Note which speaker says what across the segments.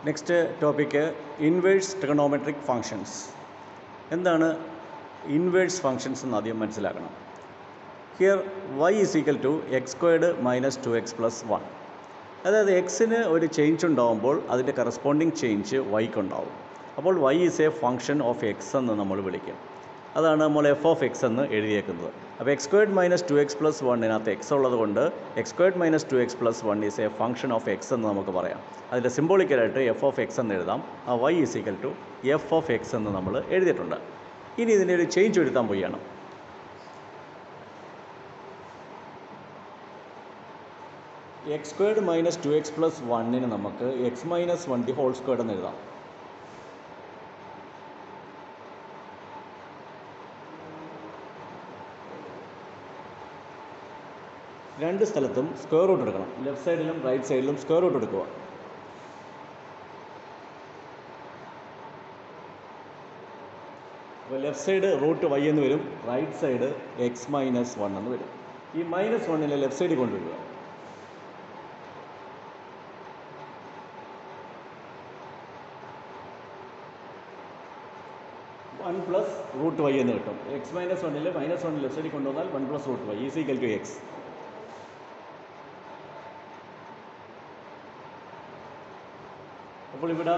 Speaker 1: Next topic inverse trigonometric functions. എന്താണ് inverse functions എന്ന് ആദ്യം മനസ്സിലാക്കണം. Here y is equal to x squared minus 2x plus 1. അതായത് എക്സിന് ഒരു ചേഞ്ച് ഉണ്ടാകുമ്പോൾ അതിൻ്റെ കറസ്പോണ്ടിങ് ചേഞ്ച് വൈക്ക് ഉണ്ടാവും. അപ്പോൾ y is a function of x എന്ന് നമ്മൾ വിളിക്കും. അതാണ് നമ്മൾ എഫ് ഓഫ് എക്സ് എന്ന് എഴുതിയേക്കുന്നത്. അപ്പോൾ X squared minus 2x plus 1 X ഉള്ളത് കൊണ്ട് X squared minus 2x plus 1 is a function of x എന്ന് നമുക്ക് പറയാം. അതിൻ്റെ സിംബോളിക്കലായിട്ട് എഫ് ഓഫ് എക്സ് എന്ന് എഴുതാം. ആ y is equal to f of x എന്ന് നമ്മൾ എഴുതിയിട്ടുണ്ട്. ഇനി ഇതിൻ്റെ ഒരു ചേഞ്ച് വരുത്താൻ പോവുകയാണ്. X squared minus 2x plus 1 നമുക്ക് എക്സ് മൈനസ് 1 ഹോൾ സ്ക്വയർഡ് എന്ന് എഴുതാം. രണ്ട് സ്ഥലത്തും സ്ക്വയർ റൂട്ട് എടുക്കണം. ലെഫ്റ്റ് സൈഡിലും റൈറ്റ് സൈഡിലും സ്ക്വയർ റൂട്ട് എടുക്കുക. അപ്പോൾ ലെഫ്റ്റ് സൈഡ് റൂട്ട് y എന്ന് വരും, റൈറ്റ് സൈഡ് എക്സ് മൈനസ് 1 എന്ന് വരും. ഈ മൈനസ് 1 ലെഫ്റ്റ് സൈഡിൽ കൊണ്ടുവരിക. വൺ പ്ലസ് റൂട്ട് y എന്ന് കിട്ടും. എക്സ് മൈനസ് 1 മൈനസ് 1 ലെഫ്റ്റ് സൈഡിൽ കൊണ്ടുവന്നാൽ 1 plus root y is equal to x. അപ്പോൾ ഇവിടെ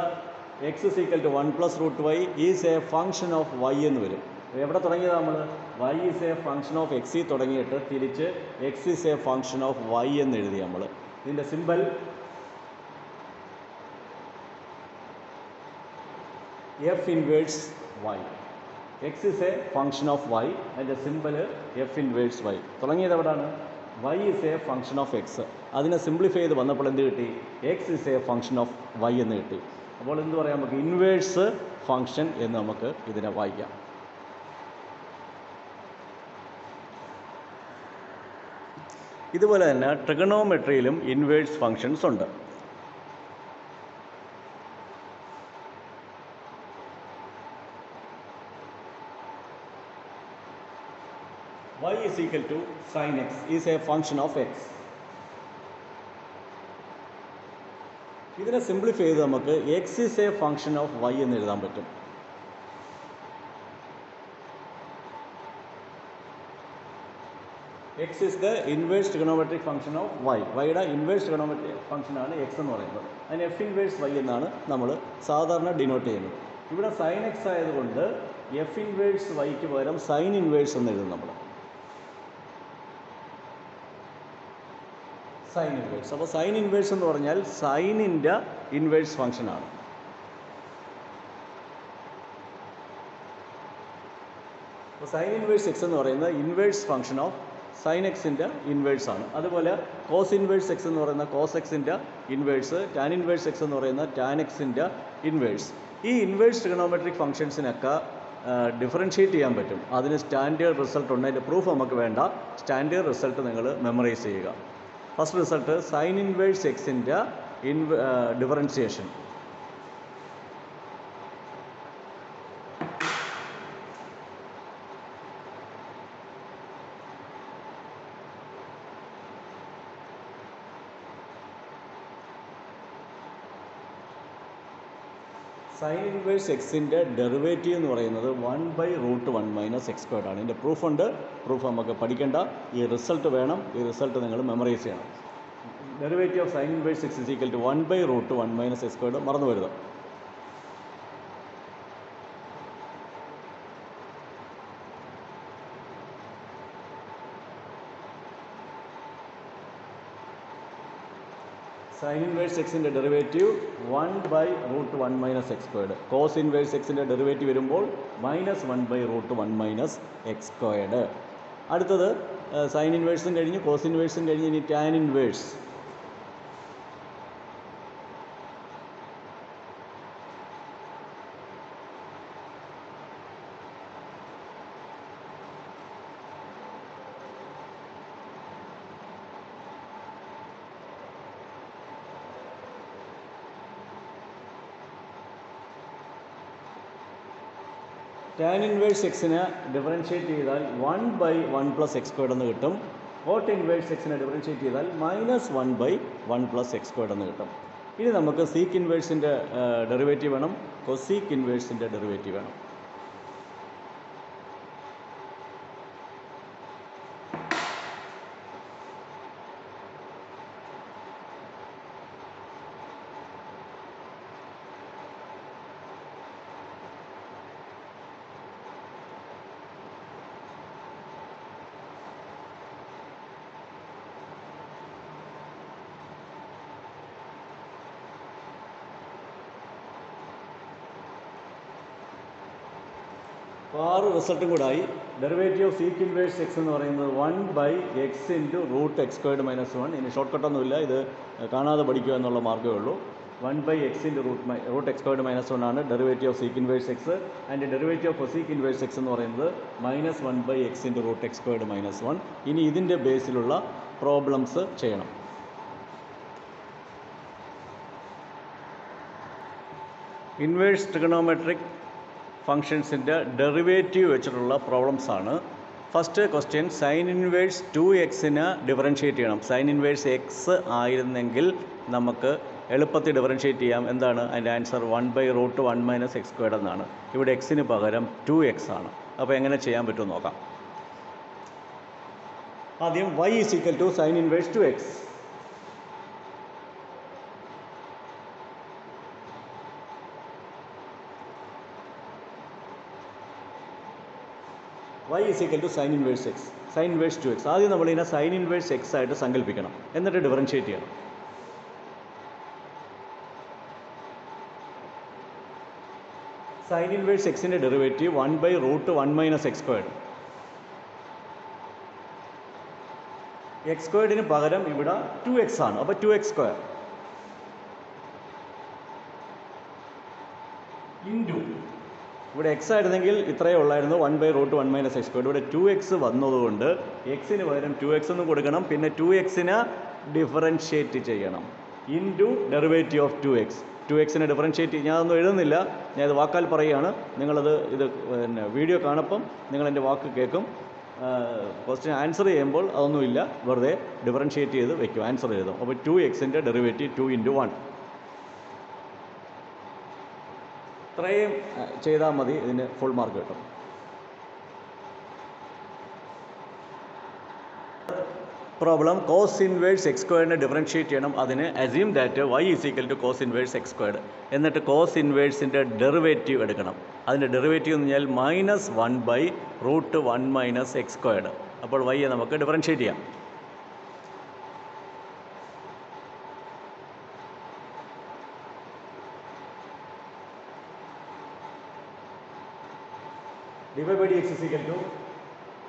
Speaker 1: x is equal to 1 plus root y is a function of y എന്ന് വരും. എവിടെ തുടങ്ങിയത് നമ്മൾ? y is a function of എക്സിൽ തുടങ്ങിയിട്ട് തിരിച്ച് x is a function of y എന്ന് എഴുതി നമ്മൾ. ഇതിൻ്റെ symbol f inverse y. X is a function of y, അതിൻ്റെ സിമ്പൽ എഫ് ഇൻവേഴ്സ് y. തുടങ്ങിയത് എവിടെയാണ്? y is a function of X. അതിനെ സിംപ്ലിഫൈ ചെയ്ത് വന്നപ്പോൾ എന്ത് കിട്ടി? X is a function of y എന്ന് കിട്ടി. അപ്പോൾ എന്ത് പറയാം? നമുക്ക് ഇൻവേഴ്സ് ഫങ്ഷൻ എന്ന് നമുക്ക് ഇതിനെ വായിക്കാം. ഇതുപോലെ തന്നെ ട്രിഗണോമെട്രിയിലും ഇൻവേഴ്സ് ഫങ്ഷൻസ് ഉണ്ട്. y is equal to sin x is a function of x. ഇതിനെ സിംപ്ലിഫൈ ചെയ്ത് നമുക്ക് x is a function of y എന്ന് എഴുതാൻ പറ്റും. x is the inverse trigonometric function of y. yയുടെ ഇൻവേഴ്സ് ട്രിഗണോമെട്രിക് ഫംഗ്ഷനാണ് x എന്ന് പറയുന്നത്. അതിന് f ഇൻവേഴ്സ് y എന്നാണ് നമ്മൾ സാധാരണ ഡിനോട്ട് ചെയ്യുന്നത്. ഇവിടെ sin x ആയതുകൊണ്ട് f ഇൻവേഴ്സ് yക്ക് പകരം sin ഇൻവേഴ്സ് എന്ന് എഴുതും നമ്മൾ. Sine inverse. അപ്പോൾ സൈൻ ഇൻവേഴ്സ് എന്ന് പറഞ്ഞാൽ സൈനിൻ്റെ ഇൻവേഴ്സ് ഫംഗ്ഷനാണ്. അപ്പോൾ സൈൻ ഇൻവേഴ്സ് എക്സ് എന്ന് പറയുന്നത് ഇൻവേഴ്സ് ഫംഗ്ഷൻ ഓഫ് സൈൻ എക്സിൻ്റെ ഇൻവേഴ്സ് ആണ്. അതുപോലെ കോസ് ഇൻവേഴ്സ് എക്സ് എന്ന് പറയുന്ന കോസ് എക്സിൻ്റെ ഇൻവേഴ്സ്, ടാൻ ഇൻവേഴ്സ് എക്സ് എന്ന് പറയുന്ന ടാൻ എക്സിൻ്റെ ഇൻവേഴ്സ്. ഈ ഇൻവേഴ്സ് ട്രിഗണോമെട്രിക് ഫംഗ്ഷൻസിനൊക്കെ ഡിഫറൻഷ്യേറ്റ് ചെയ്യാൻ പറ്റും. അതിന് സ്റ്റാൻഡേർഡ് റിസൾട്ട് ഉണ്ട്. അതിൻ്റെ പ്രൂഫ് നമുക്ക് വേണ്ട. സ്റ്റാൻഡേർഡ് റിസൾട്ട് നിങ്ങൾ മെമ്മറൈസ് ചെയ്യുക. ഫസ്റ്റ് റിസൾട്ട് സൈൻ ഇൻവേഴ്സ് എക്സിൻ്റെ ഡിഫറൻസിയേഷൻ. സൈൻ ഇൻവേഴ്സ് എക്സിൻ്റെ ഡെറിവേറ്റീവ് എന്ന് പറയുന്നത് 1/√1 മൈനസ് എക്സ് സ്ക്വയർഡ് ആണ്. ഇതിൻ്റെ പ്രൂഫുണ്ട്. പ്രൂഫ് നമുക്ക് പഠിക്കേണ്ട. ഈ റിസൾട്ട് വേണം. ഈ റിസൾട്ട് നിങ്ങൾ മെമ്മറൈസ് ചെയ്യണം. Derivative of sine inverse x is equal to 1/√1 minus x squared. മറന്നു വരുന്നത്. സൈൻ ഇൻവേഴ്സ് എക്സിൻ്റെ derivative 1/√1 minus x squared. Cos inverse എക്സിൻ്റെ ഡെറിവേറ്റീവ് വരുമ്പോൾ -1/√1 മൈനസ് എക്സ് സ്ക്വയർഡ്. അടുത്തത് സൈൻ ഇൻവേഴ്സും കഴിഞ്ഞ് കോസ് ഇൻവേഴ്സും കഴിഞ്ഞ് ഇനി ടാൻ ഇൻവേഴ്സ്. ടാൻ ഇൻവേഴ്സ് എക്സിനെ ഡിഫറൻഷ്യേറ്റ് ചെയ്താൽ 1/1 പ്ലസ് എക്സ് സ്ക്വയർഡ് എന്ന് കിട്ടും. കോട്ട് ഇൻവേഴ്സ് എക്സിനെ ഡിഫറൻഷ്യേറ്റ് ചെയ്താൽ -1/1 പ്ലസ് എക്സ് സ്ക്വയർഡ് എന്ന് കിട്ടും. ഇനി നമുക്ക് സീക്ക് ഇൻവേഴ്സിൻ്റെ ഡെറിവേറ്റീവ് വേണം, കൊസീക്ക് ഇൻവേഴ്സിൻ്റെ ഡെറിവേറ്റീവ് വേണം. അപ്പോൾ 6 റിസൾട്ടും കൂടെ ആയി. Derivative of sec inverse X എന്ന് പറയുന്നത് 1/x ഇൻറ്റു √x² - 1. ഇനി ഷോർട്ട് കട്ടൊന്നുമില്ല, ഇത് കാണാതെ പഠിക്കുക എന്നുള്ള മാർഗ്ഗമേ ഉള്ളൂ. 1/x ഇൻറ്റു √x² - 1 ആണ് derivative of sec inverse X. And derivative of cosec inverse X എന്ന് പറയുന്നത് -1/x ഇൻറ്റു √x² - 1. ഇനി ഇതിൻ്റെ ബേസിലുള്ള പ്രോബ്ലംസ് ചെയ്യണം. ഇൻവേഴ്സ് ട്രിഗണോമെട്രിക് ഫങ്ഷൻസിൻ്റെ ഡെറിവേറ്റീവ് വെച്ചിട്ടുള്ള പ്രോബ്ലംസ് ആണ്. First question, sine inverse 2x differentiate ചെയ്യണം. സൈൻ ഇൻവേഴ്സ് എക്സ് ആയിരുന്നെങ്കിൽ നമുക്ക് എളുപ്പത്തിൽ ഡിഫറൻഷ്യേറ്റ് ചെയ്യാം. എന്താണ് അതിൻ്റെ ആൻസർ? 1/√1 - x² എന്നാണ്. ഇവിടെ എക്സിന് പകരം 2x ആണ്. അപ്പോൾ എങ്ങനെ ചെയ്യാൻ പറ്റുമെന്ന് നോക്കാം. ആദ്യം y = sine inverse 2x. y = sign inverse X, sine inverse 2x. ആദ്യം നമ്മൾ ഇതിനെ സൈൻ ഇൻവേഴ്സ് എക്സ് ആയിട്ട് സങ്കല്പിക്കണം, എന്നിട്ട് ഡിഫറൻഷ്യേറ്റ് ചെയ്യണം. സൈൻ ഇൻവേഴ്സ് എക്സിൻ്റെ ഡെറിവേറ്റീവ് 1/√1 - x². x² പകരം ഇവിടെ 2x ആണ്. അപ്പോൾ 2x² ഇൻറ്റു, ഇവിടെ എക്സ് ആയിരുന്നെങ്കിൽ ഇത്രയേ ഉള്ളായിരുന്നു, 1/√1 - x². ഇവിടെ 2x വന്നതുകൊണ്ട് എക്സിന് പകരം 2x എന്ന് കൊടുക്കണം, പിന്നെ 2x ഡിഫറൻഷ്യേറ്റ് ചെയ്യണം. Into derivative of 2x differentiate. ഞാനൊന്നും എഴുതുന്നില്ല, ഞാൻ ഇത് വാക്കാൽ പറയുകയാണ്. നിങ്ങളത് പിന്നെ വീഡിയോ കാണുമ്പം നിങ്ങളെൻ്റെ വാക്ക് കേൾക്കും. ക്വസ്റ്റ്യൻ ആൻസർ ചെയ്യുമ്പോൾ അതൊന്നുമില്ല, വെറുതെ ഡിഫറൻഷ്യേറ്റ് ചെയ്ത് വയ്ക്കും, ആൻസർ എഴുതും. അപ്പോൾ 2x ഡെറിവേറ്റീവ് 2 × 1. ഇത്രയും ചെയ്താൽ മതി, ഇതിന് ഫുൾ മാർക്ക് കിട്ടും. Problem, cos inverse x² differentiate ചെയ്യണം. അതിന് assume that y = cos inverse x². എന്നിട്ട് കോസ് ഇൻവേഴ്സിൻ്റെ ഡെറിവേറ്റീവ് എടുക്കണം. അതിൻ്റെ ഡെറിവേറ്റീവ് എന്ന് പറഞ്ഞാൽ -1/√1 - x². അപ്പോൾ y നമുക്ക് ഡിഫറൻഷ്യേറ്റ് ചെയ്യാം.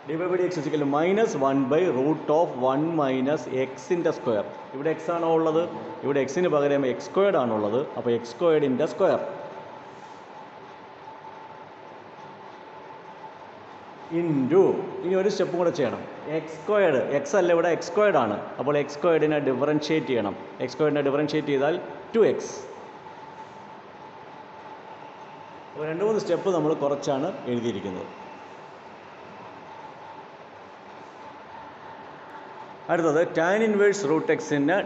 Speaker 1: dydx = -1/√1 - x-ൻ്റെ സ്ക്വയർ. ഇവിടെ x ആണോ ഉള്ളത്? ഇവിടെ എക്സിന് പകരം x² ആണുള്ളത്. അപ്പോൾ x² സ്ക്വയർ ഇൻറ്റു, ഇനി ഒരു സ്റ്റെപ്പും കൂടെ ചെയ്യണം. x², x അല്ല ഇവിടെ x² ആണ്. അപ്പോൾ x² ഡിഫറൻഷ്യേറ്റ് ചെയ്യണം. x² ഡിഫറൻഷ്യേറ്റ് ചെയ്താൽ 2x. അപ്പോൾ 2-3 സ്റ്റെപ്പ് നമ്മൾ കുറച്ചാണ് എഴുതിയിരിക്കുന്നത്. അടുത്തത് ടാൻ ഇൻവേഴ്സ് √x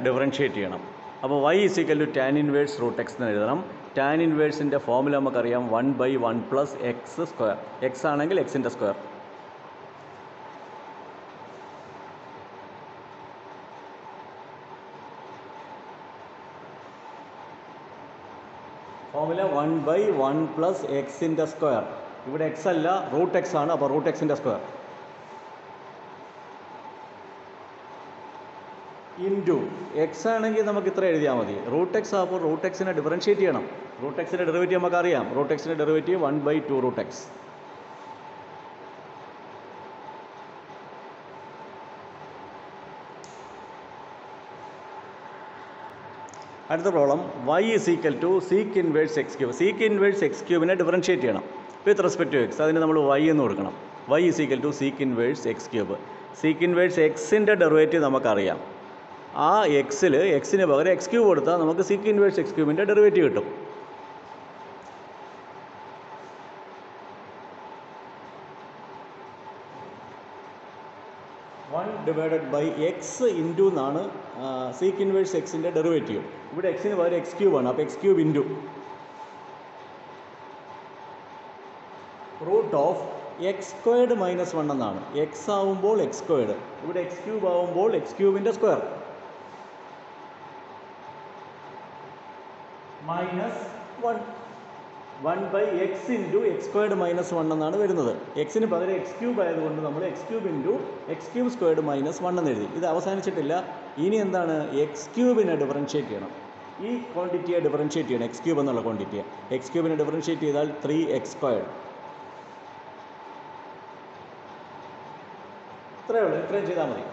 Speaker 1: ഡിഫറൻഷ്യേറ്റ് ചെയ്യണം. അപ്പോൾ y = ടാൻ ഇൻവേഴ്സ് √x എന്ന് എഴുതണം. ടാൻ ഇൻവേഴ്സിൻ്റെ ഫോമുല നമുക്കറിയാം, 1/1 + x². x ആണെങ്കിൽ x-ൻ്റെ സ്ക്വയർ. ഫോമുല 1/1 + x-ൻ്റെ സ്ക്വയർ. ഇവിടെ x അല്ല, √x ആണ്. അപ്പോൾ √x-ൻ്റെ സ്ക്വയർ ഇൻറ്റു, എക്സ് ആണെങ്കിൽ നമുക്ക് ഇത്ര എഴുതിയാൽ മതി. √x ആകുമ്പോൾ √x ഡിഫറൻഷ്യേറ്റ് ചെയ്യണം. √x ഡെറിവേറ്റീവ് നമുക്കറിയാം. √x derivative 1/2 √x. അടുത്ത problem, y = sec inverse x³. Sec inverse x³ differentiate ചെയ്യണം വിത്ത് റെസ്പെക്ട് ടു എക്സ്. അതിന് നമ്മൾ y എന്ന് കൊടുക്കണം. y = sec inverse x³. Sec inverse എക്സിൻ്റെ ഡെറിവേറ്റീവ് നമുക്കറിയാം. ആ എക്സിന് പകരം x³ കൊടുത്താൽ നമുക്ക് സീക്ക് ഇൻവേഴ്സ് x³ ഡെറിവേറ്റീവ് കിട്ടും. ഡിവൈഡഡ് ബൈ എക്സ് ഇൻറ്റു എന്നാണ് സീക്ക് ഇൻവേഴ്സ് എക്സിൻ്റെ ഡെറിവേറ്റീവ്. ഇവിടെ എക്സിന് പകരം എക്സ് ക്യൂബാണ്. അപ്പോൾ x cube into root of x squared minus 1 എന്നാണ്. എക്സ് ആവുമ്പോൾ എക്സ് സ്ക്വയർഡ്, ഇവിടെ എക്സ് ക്യൂബ് ആവുമ്പോൾ എക്സ് ക്യൂബിൻ്റെ square minus 1 by x into x squared minus 1 എന്നാണ് വരുന്നത്. എക്സിന് പകരം എക്സ് ക്യൂബ് ആയതുകൊണ്ട് നമ്മൾ X cube into X cube squared minus 1 എന്ന് എഴുതി. ഇത് അവസാനിച്ചിട്ടില്ല. ഇനി എന്താണ്? എക്സ് ക്യൂബിനെ ഡിഫറൻഷ്യേറ്റ് ചെയ്യണം. ഈ ക്വാണ്ടിറ്റിയെ ഡിഫറൻഷ്യേറ്റ് ചെയ്യണം, എക്സ് ക്യൂബ് എന്നുള്ള ക്വാണ്ടിറ്റിയെ. എക്സ് ക്യൂബിനെ ഡിഫറൻഷ്യേറ്റ് ചെയ്താൽ 3x സ്ക്വയർഡ്. ഇത്രയേ ഉള്ളൂ, ഇത്രയും ചെയ്താൽ മതി.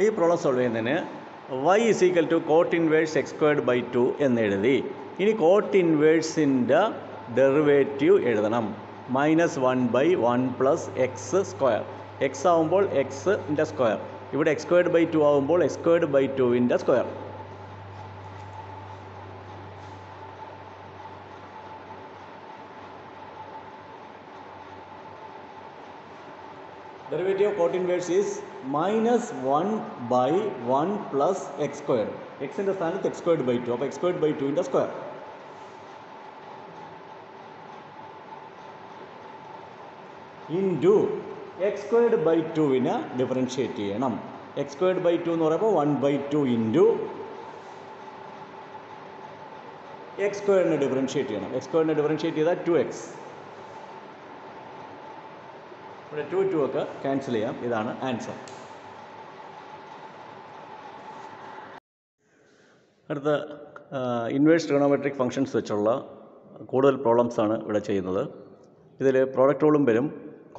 Speaker 1: ഈ പ്രോബ്ലം സോൾവ് ചെയ്യുന്നതിന് y is equal to cot inverse x squared by 2 എന്നെഴുതി. ഇനി കോട്ട് ഇൻവേഴ്സിൻ്റെ ഡെറിവേറ്റീവ് എഴുതണം. -1/1 പ്ലസ് എക്സ് സ്ക്വയർ. എക്സ് ആവുമ്പോൾ എക്സിൻ്റെ സ്ക്വയർ, ഇവിടെ എക്സ് സ്ക്വയർഡ് ബൈ 2 ആവുമ്പോൾ എക്സ് സ്ക്വയർഡ് ബൈ 2ൻ്റെ square. Derivative of cot inverse is -1/1 plus x squared. Xന്റെ സ്ഥാനത്ത് x squared by 2. അപ്പോൾ x squared by 2ൻ്റെ square into x squared by 2വിനെ ഡിഫറൻഷ്യേറ്റ് ചെയ്യണം. x squared by 2 എന്ന് പറയുമ്പോൾ 1/2 ഇൻറ്റു x സ്ക്വയറിനെ ഡിഫറൻഷ്യേറ്റ് ചെയ്യണം. x സ്ക്വയറിനെ ഡിഫറൻഷ്യേറ്റ് ചെയ്താൽ 2x. ഇവിടെ 2 ഒക്കെ ക്യാൻസൽ ചെയ്യാം. ഇതാണ് ആൻസർ. അടുത്ത ഇൻവേഴ്സ് ട്രിഗണോമെട്രിക് ഫംഗ്ഷൻസ് വെച്ചുള്ള കൂടുതൽ പ്രോബ്ലംസാണ് ഇവിടെ ചെയ്യുന്നത്. ഇതിൽ പ്രോഡക്റ്റ് റൂളും വരും,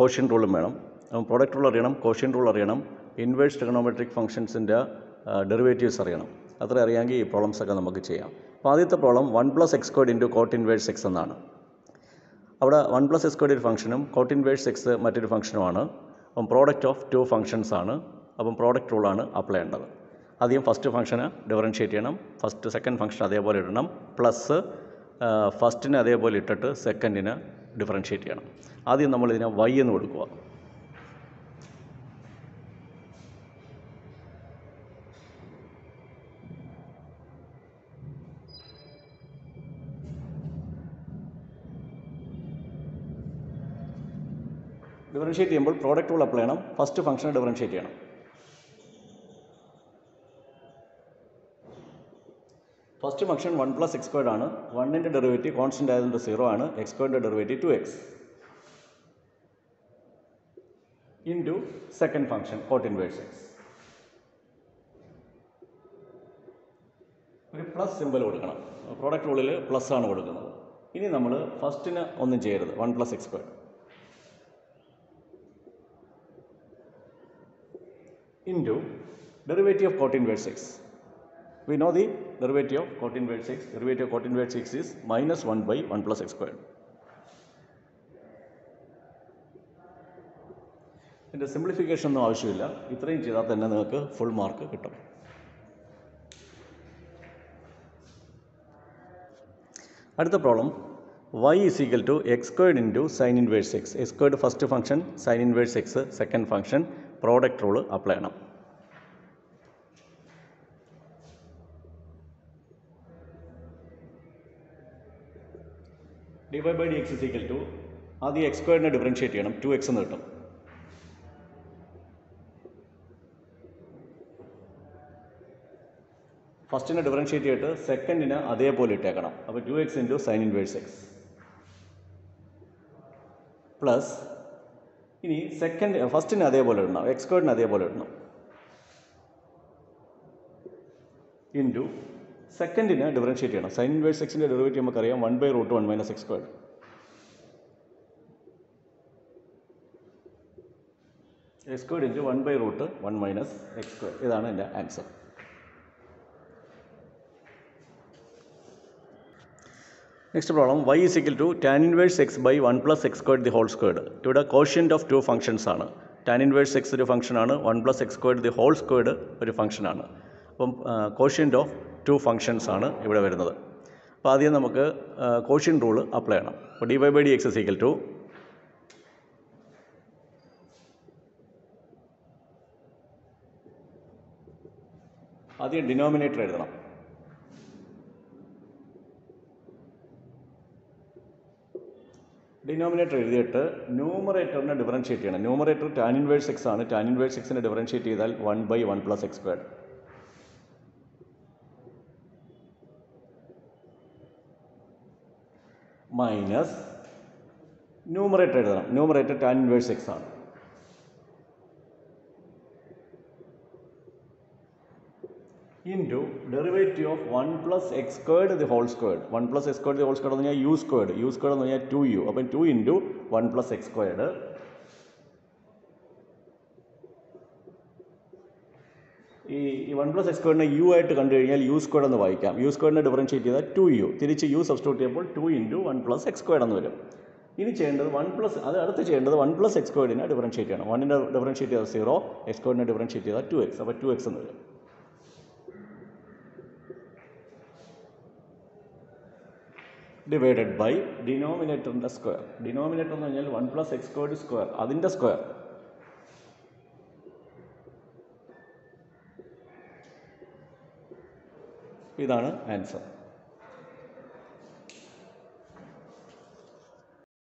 Speaker 1: കോഷ്യൻ റൂളും വേണം. അപ്പം പ്രോഡക്റ്റ് റൂൾ അറിയണം, കോഷ്യൻ റൂൾ അറിയണം, ഇൻവേഴ്സ് ട്രിഗണോമെട്രിക് ഫംഗ്ഷൻസിൻ്റെ ഡെറിവേറ്റീവ്സ് അറിയണം. അത്ര അറിയാമെങ്കിൽ ഈ പ്രോബ്ലംസൊക്കെ നമുക്ക് ചെയ്യാം. അപ്പോൾ ആദ്യത്തെ problem 1 + x squared into coat inverse X എന്നാണ്. അവിടെ 1 + x സ്ക്വയർഡ് ഒരു ഫംഗ്ഷനും കോട്ട് ഇൻവേഴ്സ് എക്സ് മറ്റൊരു ഫംഗ്ഷനുമാണ്. അപ്പം പ്രോഡക്റ്റ് ഓഫ് 2 ഫംഗ്ഷൻസ് ആണ്. അപ്പം പ്രോഡക്റ്റ് റൂളാണ് അപ്ലൈ ചെയ്യേണ്ടത്. ആദ്യം ഫസ്റ്റ് ഫംഗ്ഷന് ഡിഫറൻഷ്യേറ്റ് ചെയ്യണം. സെക്കൻഡ് ഫംഗ്ഷൻ അതേപോലെ ഇടണം. പ്ലസ് ഫസ്റ്റിന് അതേപോലെ ഇട്ടിട്ട് സെക്കൻഡിന് ഡിഫറൻഷ്യേറ്റ് ചെയ്യണം. ആദ്യം നമ്മളിതിനെ y എന്ന് കൊടുക്കുക. ഡിഫറൻഷ്യേറ്റ് ചെയ്യുമ്പോൾ പ്രോഡക്റ്റ് റൂൾ അപ്ലൈ ചെയ്യണം. ഫസ്റ്റ് ഫംഗ്ഷനെ ഡിഫറൻഷ്യേറ്റ് ചെയ്യണം. ഫസ്റ്റ് ഫംഗ്ഷൻ 1 + x സ്ക്വയർഡ് ആണ്. 1ൻ്റെ ഡെറിവേറ്റീവ് കോൺസ്റ്റൻ്റ് ആയതുകൊണ്ട് 0 ആണ്. x സ്ക്വയറിൻ്റെ derivative 2x into second function cot inverse x. ഒരു പ്ലസ് സിമ്പിൾ കൊടുക്കണം. പ്രോഡക്റ്റ് റൂളിൽ പ്ലസ് ആണ് കൊടുക്കുന്നത്. ഇനി നമ്മൾ ഫസ്റ്റിന് ഒന്നും ചെയ്യരുത്. 1 + x squared into derivative of coat inverse X. We know the derivative of cot inverse x. Derivative of cot inverse x is -1/1 plus x squared. ഇതിൻ്റെ സിംപ്ലിഫിക്കേഷൻ ഒന്നും ആവശ്യമില്ല. ഇത്രയും ചെയ്താൽ തന്നെ നിങ്ങൾക്ക് ഫുൾ മാർക്ക് കിട്ടും. അടുത്ത problem y is equal to x squared into sin inverse x. x squared first function, sin inverse x second function. Product rule apply ചെയ്യണം. dy/dx is equal to ആദ്യം x സ്ക്വയറിനെ ഡിഫറൻഷ്യേറ്റ് ചെയ്യണം. 2x എന്ന് കിട്ടും. ഫസ്റ്റിനെ differentiate ചെയ്തിട്ട് സെക്കൻഡിന് അതേപോലെ ഇട്ടേക്കണം. അപ്പോൾ 2x into sine inverse X plus ഇനി ഫസ്റ്റിന് അതേപോലെ ഇടണം, x സ്ക്വയറിന് അതേപോലെ ഇടണം. ഇൻറ്റു സെക്കൻഡിന് ഡിഫറൻഷ്യേറ്റ് ചെയ്യണം. സൈൻ ഇൻവേഴ്സ് എക്സിൻ്റെ ഡെറിവേറ്റീവ് നമുക്കറിയാം 1/√1 - x squared. x squared into 1/√1 - x squared. ഇതാണ് എൻ്റെ answer. Next problem y is equal to tan inverse x by 1 + x squared the whole squared. ഇവിടെ കോഷ്യൻ്റ് ഓഫ് 2 ഫംഗ്ഷൻസ് ആണ്. tan inverse x ഒരു ഫംഗ്ഷനാണ്, 1 + x squared the whole squared ഒരു ഫംഗ്ഷനാണ്. അപ്പം quotient of 2 functions ആണ് ഇവിടെ വരുന്നത്. അപ്പോൾ ആദ്യം നമുക്ക് കോഷ്യൻ്റ് റൂൾ അപ്ലൈ ചെയ്യണം. അപ്പോൾ dy/dx is equal to ആദ്യം ഡിനോമിനേറ്റർ എഴുതണം. ഡിനോമിനേറ്റർ എഴുതിയിട്ട് ന്യൂമറേറ്ററിനെ ഡിഫറൻഷ്യേറ്റ് ചെയ്യണം. ന്യൂമറേറ്റർ ടാൻ ഇൻവേഴ്സ് എക്സ് ആണ്. ടാൻ ഇൻവേഴ്സ് എക്സിനെ ഡിഫറൻഷ്യേറ്റ് ചെയ്താൽ 1/1 + x². മൈനസ് ന്യൂമറേറ്റർ എഴുതണം. ന്യൂമറേറ്റർ ടാൻ ഇൻവേഴ്സ് എക്സ് ആണ്. Into derivative of 1 + x² the whole squared. 1 + x² the whole squared എന്ന് പറഞ്ഞാൽ u². u² എന്ന് പറഞ്ഞാൽ 2u. അപ്പം 2 × 1 + x². ഈ 1 + x² u ആയിട്ട് കണ്ടു കഴിഞ്ഞാൽ u² എന്ന് വായിക്കാം. u² ഡിഫറൻഷ്യേറ്റ് ചെയ്താൽ 2u. തിരിച്ച് u സബ്സ്റ്റിറ്റ്യൂട്ട് ചെയ്യുമ്പോൾ 2 × 1 + x² എന്ന് വരും. ഇനി ചെയ്യേണ്ടത് അടുത്ത് ചെയ്യേണ്ടത് 1 + x² ഡിഫറൻഷ്യേറ്റ് ചെയ്യണം. 1നെ ഡിഫറൻഷ്യേറ്റ് ചെയ്താൽ 0, x² ഡിഫറൻഷ്യേറ്റ് ചെയ്താൽ 2x. അപ്പോൾ 2x എന്ന് വരും. ഡിവൈഡഡ് ബൈ ഡിനോമിനേറ്ററിൻ്റെ സ്ക്വയർ. ഡിനോമിനേറ്റർ എന്ന് പറഞ്ഞാൽ 1 + x² സ്ക്വയർ, അതിൻ്റെ സ്ക്വയർ. ഇതാണ് ആൻസർ.